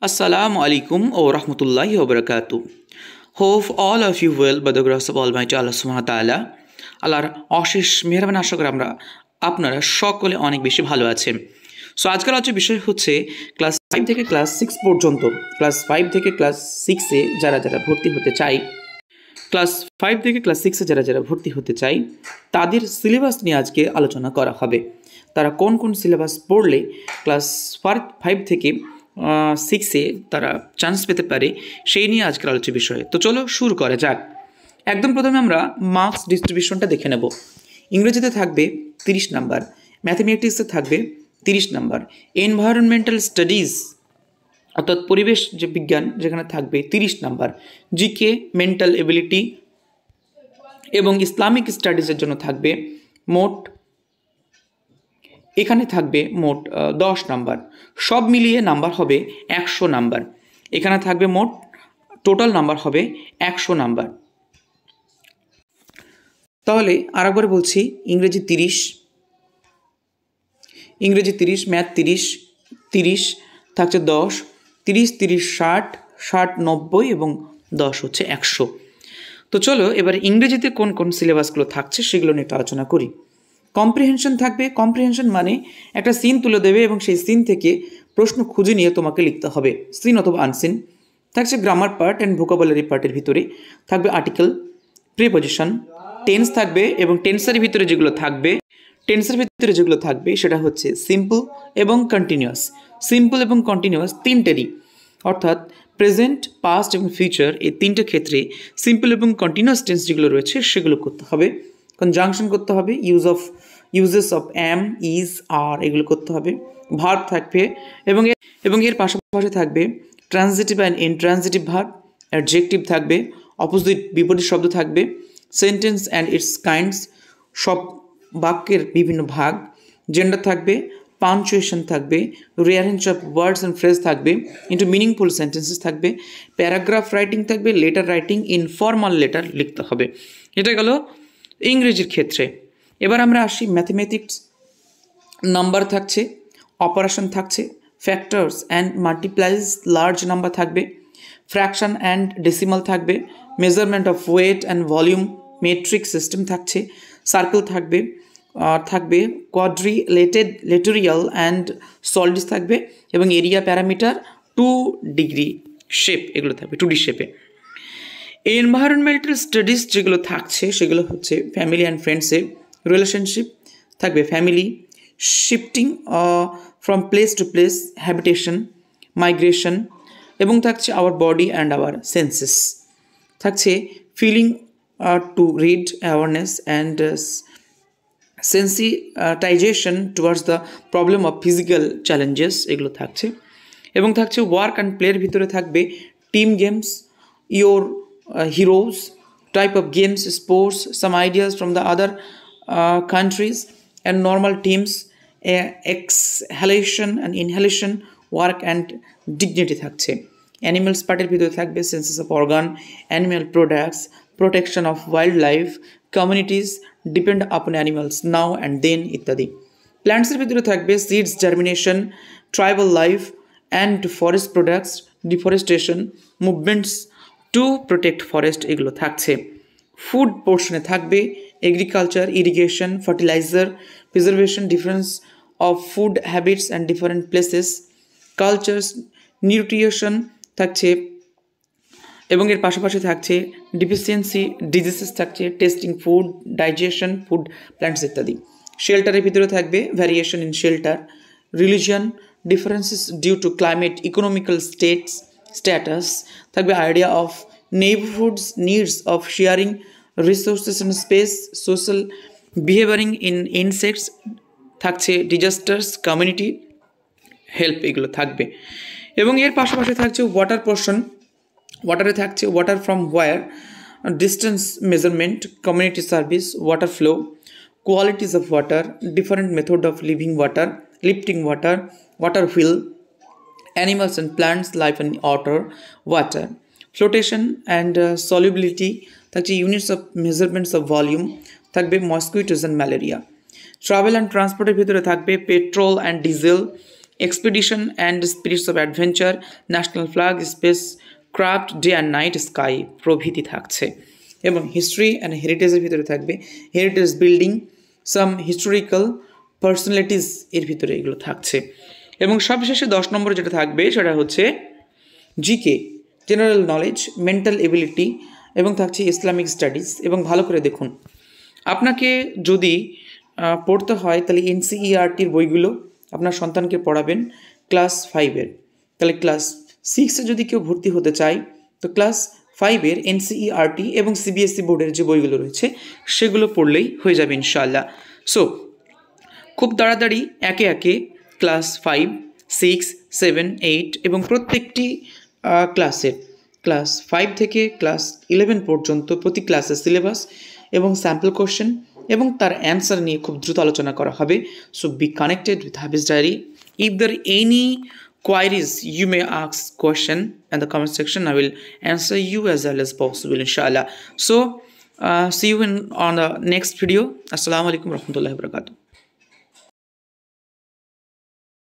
Assalamu alaikum wa rahmatullahi wa barakatuh. Hope all of you well by the grace of Almighty Allah subhanahu wa ta'ala. আল্লাহর অশেষ মেহেরবান আশা করি আপনারা সকলে অনেক বেশি ভালো আছেন। সো আজকের বিষয় হচ্ছে ক্লাস 5 থেকে ক্লাস 6 পর্যন্ত ক্লাস 5 থেকে ক্লাস 6 এ যারা ভর্তি হতে চায় ক্লাস 5 থেকে ক্লাস 6 এ যারা ভর্তি হতে চায় তাদের সিলেবাস নিয়ে আজকে আলোচনা করা হবে। তারা কোন কোন সিলেবাস পড়লে ক্লাস 5 থেকে 6 এ তারা চান্স পেতে পারে সেই নিয়ে আজকের আলোচ্য বিষয়। তো চলো শুরু করা যাক। একদম প্রথমে আমরা মার্কস ডিস্ট্রিবিউশনটা দেখে নেব। ইংরেজিতে থাকবে 30 নাম্বার, ম্যাথমেটিক্সে থাকবে 30 নাম্বার, এনভায়রনমেন্টাল স্টাডিজ অর্থাৎ পরিবেশ যে বিজ্ঞান যেখানে থাকবে 30 নাম্বার, জিকে, মেন্টাল এবিলিটি এবং ইসলামিক স্টাডিজের জন্য থাকবে মোট 10 নাম্বার। সব মিলিয়ে নাম্বার হবে 100 নাম্বার। এখানে থাকবে মোট টোটাল নাম্বার হবে 100 নাম্বার। তাহলে আরেকবার বলছি, ইংরেজি 30, ম্যাথ 30 থাকছে 10, 30 60, 60 90 এবং 10 হচ্ছে 100। তো চলো এবার ইংরেজিতে কোন কোন সিলেবাসগুলো থাকছে সেগুলো নিয়ে আলোচনা করি। কম্প্রিহেনশন থাকবে। কম্প্রিহেনশন মানে একটা সিন তুলে দেবে এবং সেই সিন থেকে প্রশ্ন খুঁজে নিয়ে তোমাকে লিখতে হবে, সিন অথবা আনসিন। থাকছে গ্রামার পার্ট অ্যান্ড ভোকাবুলারি পার্টের ভিতরে থাকবে আর্টিকেল, প্রিপজিশন, টেন্স থাকবে এবং টেন্সের ভিতরে যেগুলো থাকবে সেটা হচ্ছে সিম্পল এবং কন্টিনিউয়াস। সিম্পল এবং কন্টিনিউয়াস তিনটেরই, অর্থাৎ প্রেজেন্ট, পাস্ট এবং ফিউচার, এই তিনটে ক্ষেত্রে সিম্পল এবং কন্টিনিউয়াস টেন্স যেগুলো রয়েছে সেগুলো করতে হবে। কনজাংশন করতে হবে, ইউজেস অফ অ্যাম, ইজ, আর এগুলো করতে হবে। ভার্ব থাকবে এবং এর পাশাপাশি থাকবে transitive and intransitive verb, adjective থাকবে, অপোজিট বিপরীত শব্দ থাকবে, সেন্টেন্স অ্যান্ড ইটস কাইন্ডস, সব বাক্যের বিভিন্ন ভাগ, জেন্ডার থাকবে, পাঞ্চুয়েশন থাকবে, rearrange of words and phrase থাকবে, ইন্টু মিনিংফুল সেন্টেন্সেস থাকবে, প্যারাগ্রাফ রাইটিং থাকবে, লেটার রাইটিং, ইনফর্মাল লেটার লিখতে হবে। এটা গেল ইংরেজির ক্ষেত্রে। এবার আমরা আসি ম্যাথমেটিক্স। নাম্বার থাকছে, অপারেশন থাকছে, factors and multiples large number থাকবে, ফ্র্যাকশন অ্যান্ড ডেসিমাল থাকবে, measurement of weight and volume, metric system থাকছে, সার্কেল থাকবে কোয়াড্রিলেটেরিয়াল অ্যান্ড সলিডস থাকবে এবং এরিয়া প্যারামিটার 2 ডিগ্রি শেপ, এগুলো থাকবে 2D শেপে। এনভায়রনমেন্টাল স্টাডিজ যেগুলো থাকছে সেগুলো হচ্ছে ফ্যামিলি অ্যান্ড ফ্রেন্ডসের রিলেশনশিপ থাকবে, family, shifting from place to place, habitation, migration, এবং থাকছে our body and our senses. থাকছে feeling to read, awareness and sensitisation towards the problem of physical challenges, এগুলো থাকছে। এবং থাকছে ওয়ার্ক অ্যান্ড প্লের ভিতরে থাকবে team games, your heroes, type of games, sports, some ideas from the other countries, and normal teams, exhalation and inhalation, work and dignity থাকছে। Animals পার্টের ভিতরে থাকবে senses of organ, animal products, protection of wildlife, communities depend upon animals, now and then ইত্যাদি। প্ল্যান্টসের ভিতরে থাকবে seeds, germination, tribal life and forest products, deforestation, movements to protect forest, এগুলো থাকছে। ফুড পোর্শনে থাকবে agriculture, irrigation, fertiliser, preservation, difference of food habits and different places, cultures, nutrition থাকছে এবং এর পাশাপাশি থাকছে ডিফিসিয়েন্সি ডিজিজেস থাকছে, testing food, digestion, food plants ইত্যাদি। শেল্টারের ভিতরে থাকবে variation in shelter, religion, differences due to climate, economical status থাকবে, idea of neighbourhoods, needs of sharing resources and space, social behaviouring in insects থাকছে, ডিজাস্টার্স, কমিউনিটি হেল্প, এগুলো থাকবে। এবং এর পাশাপাশি থাকছে ওয়াটার পোর্শন। ওয়াটারে থাকছে water from where, distance measurement, community service, water flow, qualities of water, different method of lifting water, water wheel, animals and plants life in water, flotation and solubility থাকছে, units of measurements of volume থাকবে, mosquitoes and malaria। Travel and ট্রান্সপোর্টের ভিতরে থাকবে petrol and diesel, expedition and spirits of adventure, national flag, space craft, day and night sky প্রভৃতি থাকছে। এবং history and হেরিটেজের ভিতরে থাকবে হেরিটেজ বিল্ডিং, সাম হিস্টোরিক্যাল পার্সোনালিটিস এর ভিতরে এগুলো থাকছে। এবং সবশেষে 10 নম্বরে যেটা থাকবে সেটা হচ্ছে GK, general knowledge, mental ability, এবং থাকছে ইসলামিক স্টাডিজ। এবং ভালো করে দেখুন, আপনাকে যদি পড়তে হয় তাহলে এনসিইআরটির বইগুলো আপনার সন্তানকে পড়াবেন ক্লাস 5-এর। তাহলে ক্লাস 6-এ যদি কেউ ভর্তি হতে চায় তো ক্লাস 5-এর এনসিইআরটি এবং সিবিএসই বোর্ডের যে বইগুলো রয়েছে সেগুলো পড়লেই হয়ে যাবে ইনশাআল্লাহ। সো খুব তাড়াতাড়ি একে একে ক্লাস 5, 6, 7, 8 এবং প্রত্যেকটি ক্লাসের ক্লাস 5 থেকে ক্লাস 11 পর্যন্ত প্রতি ক্লাসের সিলেবাস এবং স্যাম্পল কোশ্চেন এবং তার অ্যান্সার নিয়ে খুব দ্রুত আলোচনা করা হবে। So be connected with Hafiz diary. If there any queries you may ask question in the comment section, I will answer you as well as possible inshallah. So see you on the next video. Assalamu alaikum warahmatullahi wabarakatuh.